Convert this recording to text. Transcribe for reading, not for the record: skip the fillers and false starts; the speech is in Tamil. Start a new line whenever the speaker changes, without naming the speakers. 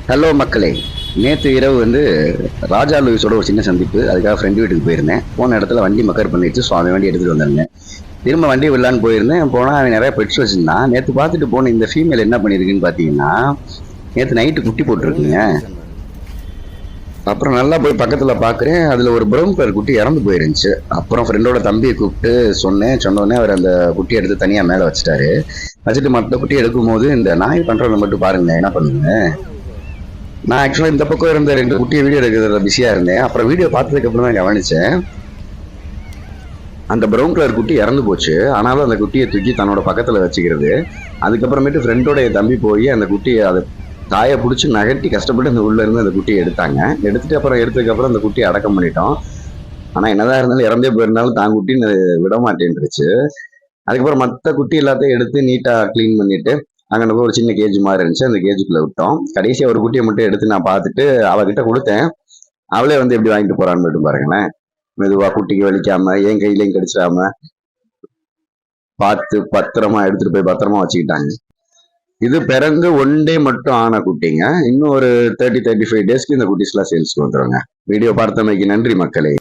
ஹலோ மக்களே, நேற்று இரவு ராஜா லூயிஸோட ஒரு சின்ன சந்திப்பு. அதுக்காக ஃப்ரெண்டு வீட்டுக்கு போயிருந்தேன். போன இடத்துல வண்டி மக்கர் பண்ணிடுச்சு. ஸோ அவன் வண்டி எடுத்துகிட்டு வந்திருந்தேன். திரும்ப வண்டி விடலான்னு போயிருந்தேன். போனால் அவன் நிறைய பெட்ஸ் வச்சுருந்தான். நேற்று பார்த்துட்டு போன இந்த ஃபீமேல் என்ன பண்ணியிருக்குன்னு பார்த்தீங்கன்னா, நேற்று நைட்டு குட்டி போட்டிருக்குங்க. அப்புறம் நல்லா போய் பக்கத்தில் பார்க்குறேன், அதில் ஒரு ப்ரௌன் கலர் குட்டி இறந்து போயிருந்துச்சு. அப்புறம் ஃப்ரெண்டோட தம்பியை கூப்பிட்டு சொன்னோடனே அவர் அந்த குட்டியை எடுத்து தனியாக மேலே வச்சுட்டாரு. வச்சுட்டு மற்ற குட்டியை எடுக்கும்போது இந்த நாய் பண்ணுறதை மட்டும் பாருங்க என்ன பண்ணுங்க. நான் ஆக்சுவலாக இந்த பக்கம் இருந்த 2 குட்டியை வீடியோ எடுக்கிறதுல பிஸியாக இருந்தேன். அப்புறம் வீடியோ பார்த்ததுக்கப்புறம் தான் கவனித்தேன், அந்த ப்ரௌன் கலர் குட்டி இறந்து போச்சு. ஆனாலும் அந்த குட்டியை தூக்கி தன்னோட பக்கத்தில் வச்சுக்கிறது. அதுக்கப்புறமேட்டு ஃப்ரெண்டோட தம்பி போய் அந்த குட்டியை அதை தாயை பிடிச்சி நகட்டி கஷ்டப்பட்டு அந்த உள்ளே இருந்து அந்த குட்டியை எடுத்தாங்க. எடுத்துட்டு அப்புறம் எடுத்ததுக்கப்புறம் அந்த குட்டியை அடக்கம் பண்ணிட்டோம். ஆனால் என்னதான் இருந்தாலும் இறந்தே போயிருந்தாலும் தான் குட்டின்னு விட மாட்டேன்ருச்சு. அதுக்கப்புறம் மற்ற குட்டி எல்லாத்தையும் எடுத்து நீட்டாக க்ளீன் பண்ணிட்டு அங்கே ஒரு சின்ன கேஜ் மாதிரி இருந்துச்சு, அந்த கேஜுக்குள்ள விட்டோம். கடைசியாக ஒரு குட்டியை மட்டும் எடுத்து நான் பார்த்துட்டு அவகிட்ட கொடுத்தேன். அவளே எப்படி வாங்கிட்டு போறான்னு மட்டும் பாருங்களேன். மெதுவா குட்டிக்கு வலிக்காம என் கையிலையும் கடிச்சிடாம பார்த்து பத்திரமா எடுத்துட்டு போய் பத்திரமா வச்சுக்கிட்டாங்க. இது பிறந்து 1 டே மட்டும் ஆன குட்டிங்க. இன்னும் ஒரு 30-35 டேஸ்க்கு இந்த குட்டிஸ்லாம் சேல்ஸ்க்கு வந்துருங்க. வீடியோ பார்த்தமைக்கு நன்றி மக்களே.